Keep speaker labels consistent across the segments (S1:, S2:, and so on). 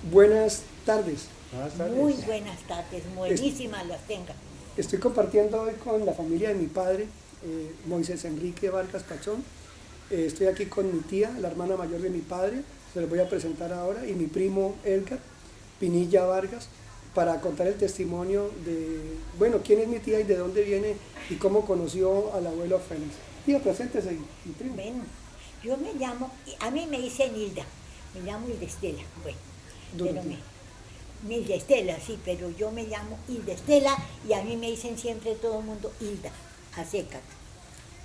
S1: Buenas tardes.
S2: Buenas tardes.
S3: Muy buenas tardes, buenísimas las tenga.
S1: Estoy compartiendo hoy con la familia de mi padre, Moisés Enrique Vargas Pachón. Estoy aquí con mi tía, la hermana mayor de mi padre, se los voy a presentar ahora, y mi primo Edgar Pinilla Vargas, para contar el testimonio de, bueno, quién es mi tía y de dónde viene y cómo conoció al abuelo Félix. Tía, preséntese, mi primo.
S3: Bueno, yo me llamo, a mí me dicen Hilda, me llamo Hilda Estela, bueno,
S1: Duro,
S3: pero
S1: tía.
S3: Hilda Estela, sí, pero yo me llamo Hilda Estela y a mí me dicen siempre todo el mundo Hilda, a secas.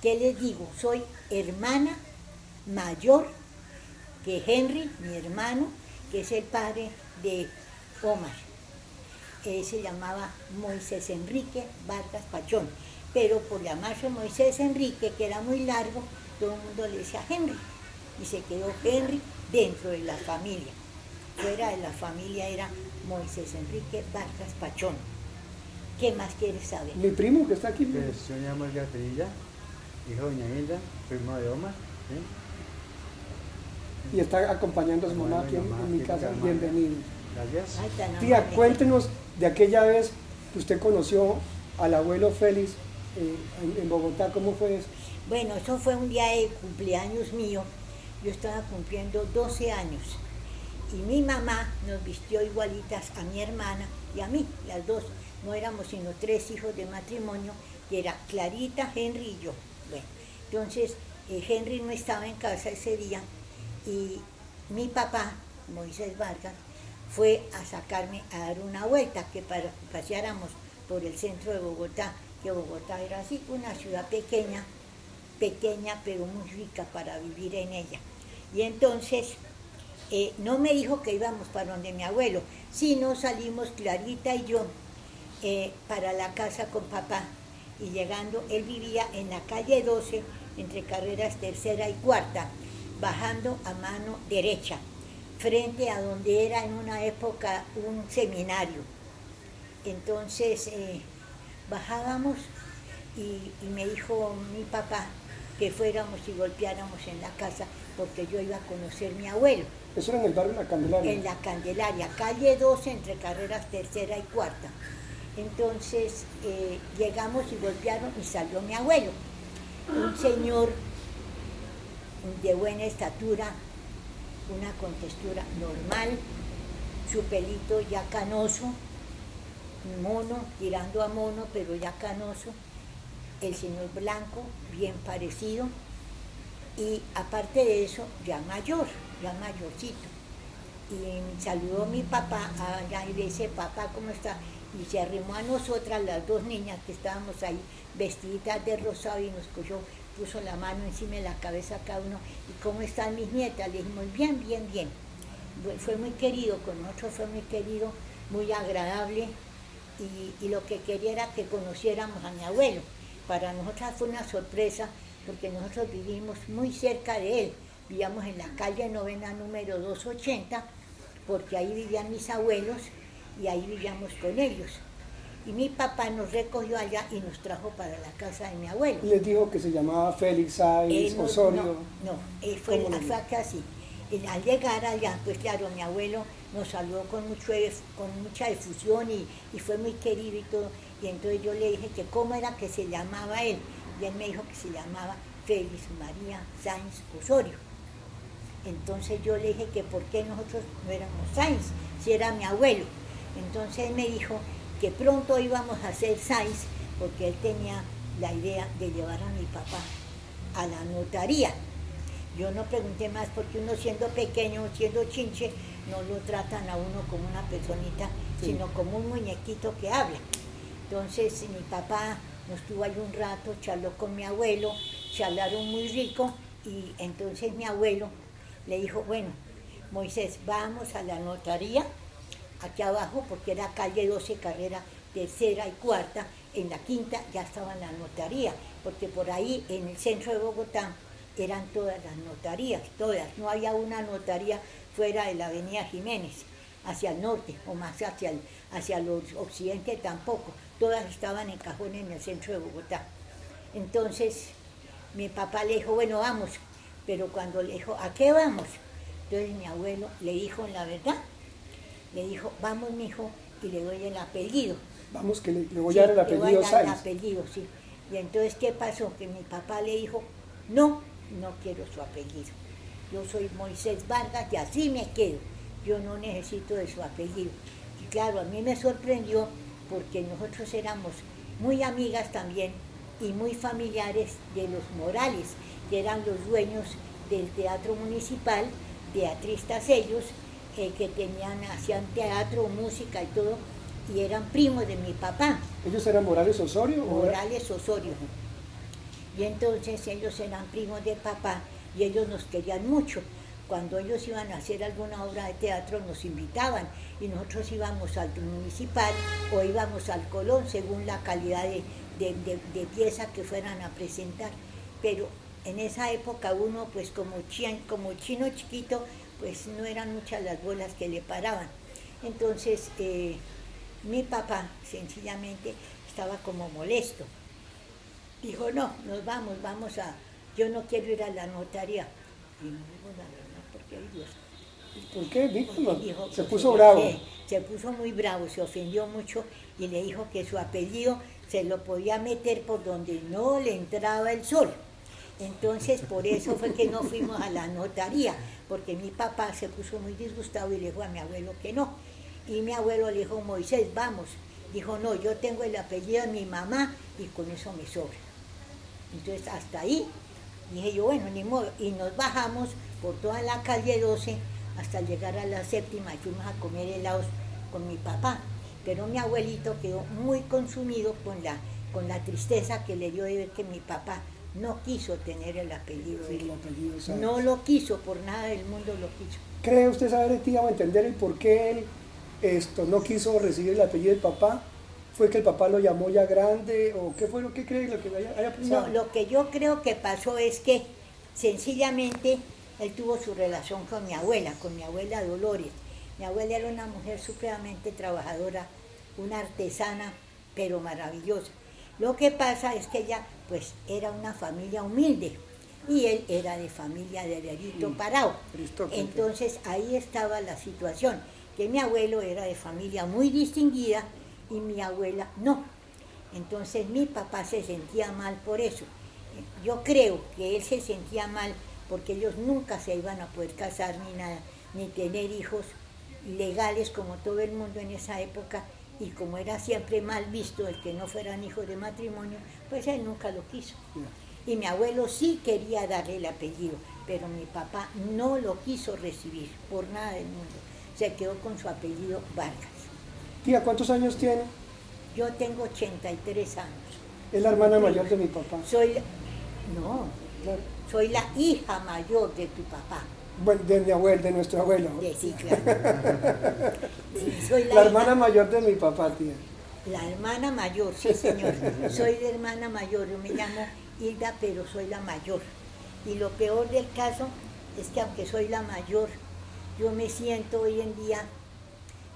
S3: ¿Qué les digo? Soy hermana mayor que Henry, mi hermano, que es el padre de Omar. Él se llamaba Moisés Enrique Vargas Pachón, pero por llamarse Moisés Enrique, que era muy largo, todo el mundo le decía Henry, y se quedó Henry dentro de la familia. Fuera de la familia era Moisés Enrique Vargas Pachón. ¿Qué más quieres saber?
S1: Mi primo que está aquí.
S2: Pues yo me llamo Edgar Pinilla, hijo de doña Hilda, primo de Omar. ¿Sí?
S1: Y está acompañando a su mamá aquí en mi
S2: aquí
S1: casa.
S2: con la
S1: Bienvenido.
S2: Gracias.
S3: Ay, tan
S1: Tía,
S3: amable.
S1: cuéntenos de aquella vez que usted conoció al abuelo Félix en Bogotá, ¿cómo fue eso?
S3: Bueno, eso fue un día de cumpleaños mío. Yo estaba cumpliendo 12 años. Y mi mamá nos vistió igualitas a mi hermana y a mí, las dos. No éramos sino 3 hijos de matrimonio, que era Clarita, Henry y yo. Bueno, entonces Henry no estaba en casa ese día y mi papá, Moisés Vargas, fue a sacarme a dar una vuelta, que para que paseáramos por el centro de Bogotá, que Bogotá era así, una ciudad pequeña, pero muy rica para vivir en ella. Y entonces no me dijo que íbamos para donde mi abuelo, sino salimos Clarita y yo para la casa con papá. Y llegando, él vivía en la calle 12, entre carreras tercera y cuarta, bajando a mano derecha, frente a donde era en una época un seminario. Entonces bajábamos y me dijo mi papá que fuéramos y golpeáramos en la casa porque yo iba a conocer a mi abuelo.
S1: Eso era en el barrio La Candelaria.
S3: En la Candelaria, calle 12, entre carreras tercera y cuarta. Entonces llegamos y golpearon y salió mi abuelo, un señor de buena estatura, una contextura normal, su pelito ya canoso, mono, tirando a mono, pero ya canoso, el señor blanco, bien parecido, y aparte de eso, ya mayorcito. Y saludó a mi papá allá y le dice, papá, ¿cómo está? Y se arrimó a nosotras, las dos niñas que estábamos ahí, vestiditas de rosado, y nos cogió, puso la mano encima de la cabeza cada uno. ¿Y cómo están mis nietas? Le dijimos, bien. Fue muy querido, con nosotros fue muy querido, muy agradable, y lo que quería era que conociéramos a mi abuelo. Para nosotras fue una sorpresa, porque nosotros vivimos muy cerca de él. Vivíamos en la calle Novena número 280, porque ahí vivían mis abuelos y ahí vivíamos con ellos. Y mi papá nos recogió allá y nos trajo para la casa de mi abuelo.
S1: Les dijo que se llamaba Félix Sáenz Osorio.
S3: Fue
S1: ¿Cómo le
S3: acá así. Al llegar allá, pues claro, mi abuelo nos saludó con mucha efusión y fue muy querido y todo. Y entonces yo le dije que cómo era que se llamaba él. Y él me dijo que se llamaba Félix María Sáenz Osorio. Entonces yo le dije que por qué nosotros no éramos Sáenz, si era mi abuelo. Entonces él me dijo que pronto íbamos a ser Sáenz, porque él tenía la idea de llevar a mi papá a la notaría. Yo no pregunté más porque uno siendo pequeño, siendo chinche, no lo tratan a uno como una personita,
S1: sí,
S3: sino como un muñequito que habla. Entonces mi papá nos tuvo ahí un rato, charló con mi abuelo, charlaron muy rico, y entonces mi abuelo le dijo, bueno, Moisés, vamos a la notaría, aquí abajo, porque era calle 12, carrera tercera y cuarta, en la quinta ya estaba la notaría, porque por ahí en el centro de Bogotá eran todas las notarías, todas, no había una notaría fuera de la avenida Jiménez, hacia el norte, o más hacia el occidente tampoco, todas estaban en cajones en el centro de Bogotá. Entonces mi papá le dijo, bueno, vamos, pero cuando le dijo, ¿a qué vamos? Entonces mi abuelo le dijo la verdad, le dijo, vamos mijo, y le doy el apellido.
S1: Vamos, que le voy a dar el
S3: Sí, le voy
S1: apellido
S3: a dar el
S1: Sáenz.
S3: apellido, sí. Y entonces, ¿qué pasó? Que mi papá le dijo, no quiero su apellido. Yo soy Moisés Vargas y así me quedo. Yo no necesito de su apellido. Y claro, a mí me sorprendió porque nosotros éramos muy amigas también y muy familiares de los Morales, que eran los dueños del Teatro Municipal, teatristas ellos, que hacían teatro, música y todo, y eran primos de mi papá.
S1: ¿Ellos eran Morales Osorio? ¿O era-
S3: Morales Osorio. Y entonces ellos eran primos de papá y ellos nos querían mucho. Cuando ellos iban a hacer alguna obra de teatro nos invitaban y nosotros íbamos al municipal o íbamos al Colón según la calidad de pieza que fueran a presentar. Pero en esa época uno pues como chino chiquito pues no eran muchas las bolas que le paraban. Entonces mi papá sencillamente estaba como molesto. Dijo, no, vamos a, yo no quiero ir a la notaría. Y no digo la verdad, porque ay Dios.
S1: ¿Por qué? Dígalo.
S3: Dijo,
S1: Se
S3: pues,
S1: puso
S3: ella
S1: bravo.
S3: se puso muy bravo, se ofendió mucho y le dijo que su apellido se lo podía meter por donde no le entraba el sol. Entonces, por eso fue que no fuimos a la notaría, porque mi papá se puso muy disgustado y le dijo a mi abuelo que no. Y mi abuelo le dijo, Moisés, vamos. Dijo, no, yo tengo el apellido de mi mamá y con eso me sobra. Entonces, hasta ahí, dije yo, bueno, ni modo. Y nos bajamos por toda la calle 12 hasta llegar a la 7ª y fuimos a comer helados con mi papá. Pero mi abuelito quedó muy consumido con la tristeza que le dio de ver que mi papá no quiso tener el apellido de
S1: Sí,
S3: él.
S1: el apellido Sáenz.
S3: No lo quiso, por nada del mundo lo quiso.
S1: ¿Cree usted saber, tía, o entender el por qué él no quiso recibir el apellido del papá? ¿Fue que el papá lo llamó ya grande? ¿O qué fue lo que cree, lo que haya pasado?
S3: No, lo que yo creo que pasó es que sencillamente él tuvo su relación con mi abuela Dolores. Mi abuela era una mujer supremamente trabajadora, una artesana, pero maravillosa. Lo que pasa es que ella, pues, era una familia humilde y él era de familia de Lerito Parao.
S1: Aristócrata.
S3: Entonces ahí estaba la situación, que mi abuelo era de familia muy distinguida y mi abuela no. Entonces mi papá se sentía mal por eso. Yo creo que él se sentía mal porque ellos nunca se iban a poder casar ni nada, ni tener hijos legales como todo el mundo en esa época, y como era siempre mal visto el que no fueran hijos de matrimonio, pues él nunca lo quiso. Y mi abuelo sí quería darle el apellido, pero mi papá no lo quiso recibir por nada del mundo. Se quedó con su apellido Vargas.
S1: Tía, ¿cuántos años tiene?
S3: Yo tengo 83 años.
S1: Es la hermana mayor de mi papá.
S3: No,
S1: Claro.
S3: soy la hija mayor de tu papá.
S1: Bueno, de mi abuelo, de nuestro abuelo.
S3: Sí, claro. Sí, soy
S1: La hermana
S3: hija-
S1: mayor de mi papá, tía.
S3: La hermana mayor, sí señor. Soy la hermana mayor, yo me llamo Hilda, pero soy la mayor. Y lo peor del caso es que aunque soy la mayor, yo me siento hoy en día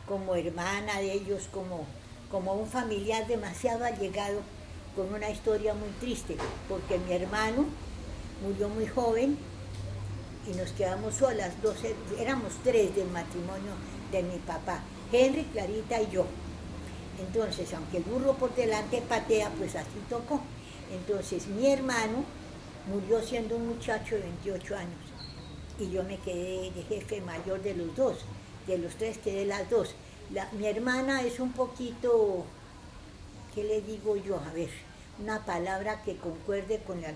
S3: como hermana de ellos, como un familiar demasiado allegado, con una historia muy triste, porque mi hermano murió muy joven y nos quedamos solas, éramos 3 del matrimonio de mi papá, Henry, Clarita y yo. Entonces, aunque el burro por delante patea, pues así tocó. Entonces, mi hermano murió siendo un muchacho de 28 años y yo me quedé de jefe mayor de los 2, de los 3 quedé las 2. Mi hermana es un poquito, ¿qué le digo yo? A ver, una palabra que concuerde con la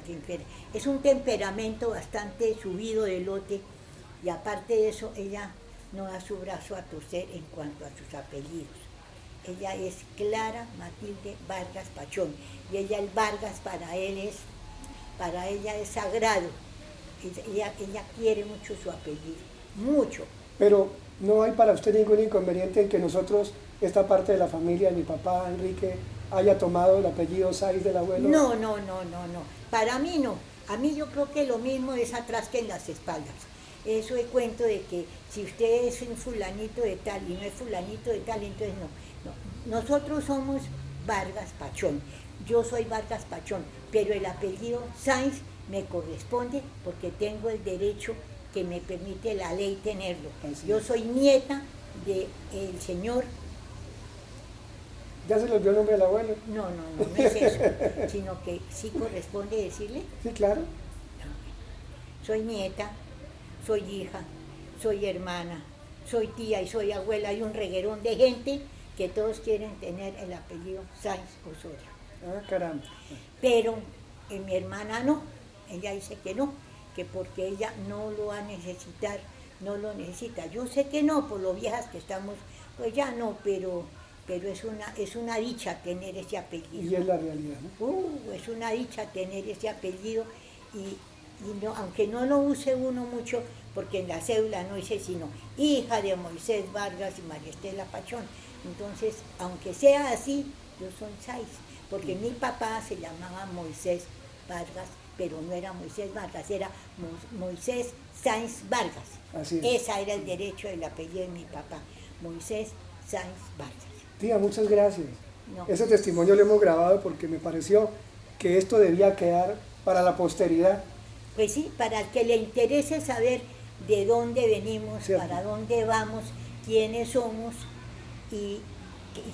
S3: es un temperamento bastante subido de lote y aparte de eso, ella no da su brazo a torcer en cuanto a sus apellidos. Ella es Clara Matilde Vargas Pachón y ella el Vargas para ella es sagrado. Ella quiere mucho su apellido, mucho.
S1: Pero no hay para usted ningún inconveniente en que nosotros, esta parte de la familia de mi papá, Enrique, haya tomado el apellido Sáenz del abuelo.
S3: No. Para mí no. A mí yo creo que lo mismo es atrás que en las espaldas. Eso es cuento de que si usted es un fulanito de tal y no es fulanito de tal, entonces no. Nosotros somos Vargas Pachón. Yo soy Vargas Pachón, pero el apellido Sáenz me corresponde porque tengo el derecho que me permite la ley tenerlo.
S1: Así
S3: Yo
S1: es.
S3: soy nieta de el señor.
S1: ¿Ya se le olvidó el nombre del abuelo?
S3: No es eso, sino que sí corresponde decirle.
S1: Sí, claro.
S3: Soy nieta, soy hija, soy hermana, soy tía y soy abuela. Hay un reguerón de gente que todos quieren tener el apellido Sáenz Osorio.
S1: Ah, caramba.
S3: Pero mi hermana no, ella dice que no, que porque ella no lo va a necesitar, no lo necesita. Yo sé que no, por lo viejas que estamos, pues ya no, pero es una dicha tener ese apellido.
S1: Y es la realidad, ¿no?
S3: Es una dicha tener ese apellido y no, aunque no lo use uno mucho, porque en la cédula no dice sino hija de Moisés Vargas y María Estela Pachón. Entonces, aunque sea así, yo soy Sáenz, porque mi papá se llamaba Moisés Vargas, pero no era Moisés Vargas, era Moisés Sáenz Vargas.
S1: Así es.
S3: Ese era el derecho del apellido de mi papá, Moisés Sáenz Vargas.
S1: Tía, muchas gracias.
S3: No.
S1: Ese testimonio lo hemos grabado porque me pareció que esto debía quedar para la posteridad.
S3: Pues sí, para el que le interese saber de dónde venimos,
S1: Cierto.
S3: para dónde vamos, quiénes somos y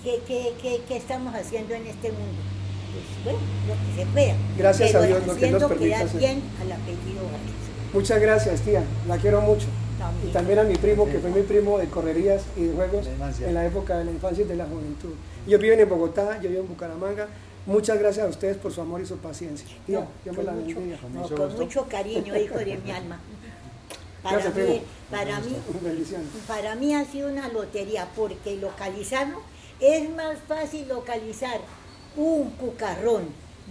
S3: qué estamos haciendo en este mundo. Pues bueno, lo que se pueda.
S1: Gracias
S3: pero
S1: a Dios, lo que nos
S3: haciendo
S1: permita
S3: quedar
S1: hacer.
S3: bien al apellido Vargas.
S1: Muchas gracias, tía. La quiero mucho.
S3: También.
S1: Y también a mi primo, que fue mi primo de correrías y de juegos
S2: De infancia.
S1: en la época de la infancia y de la juventud. Ellos viven en Bogotá, yo vivo en Bucaramanga. Muchas gracias a ustedes por su amor y su paciencia. Tía,
S3: No,
S1: Dios me la
S3: con mucho,
S1: bendiga.
S2: Con
S3: no,
S2: mucho
S3: con
S2: gusto.
S3: mucho cariño, hijo de mi alma.
S1: Gracias, primo. Bendiciones.
S3: Para mí ha sido una lotería, porque localizarlo es más fácil localizar un cucarrón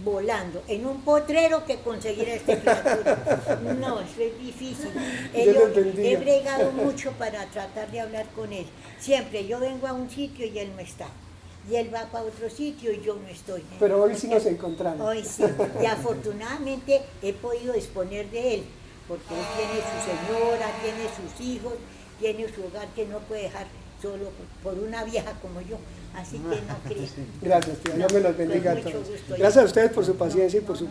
S3: volando en un potrero que conseguir a esta criatura. No, eso es difícil.
S1: Dios les bendiga.
S3: He bregado mucho para tratar de hablar con él. Siempre yo vengo a un sitio y él no está. Y él va para otro sitio y yo no estoy.
S1: Pero hoy sí nos encontramos.
S3: Hoy sí. Y afortunadamente he podido disponer de él, porque él tiene su señora, tiene sus hijos, tiene su hogar que no puede dejar solo por una vieja como yo. Así que no creo.
S1: Gracias, tía. Dios me los bendiga a
S3: Con mucho
S1: todos.
S3: gusto.
S1: Gracias a ustedes por su paciencia y por su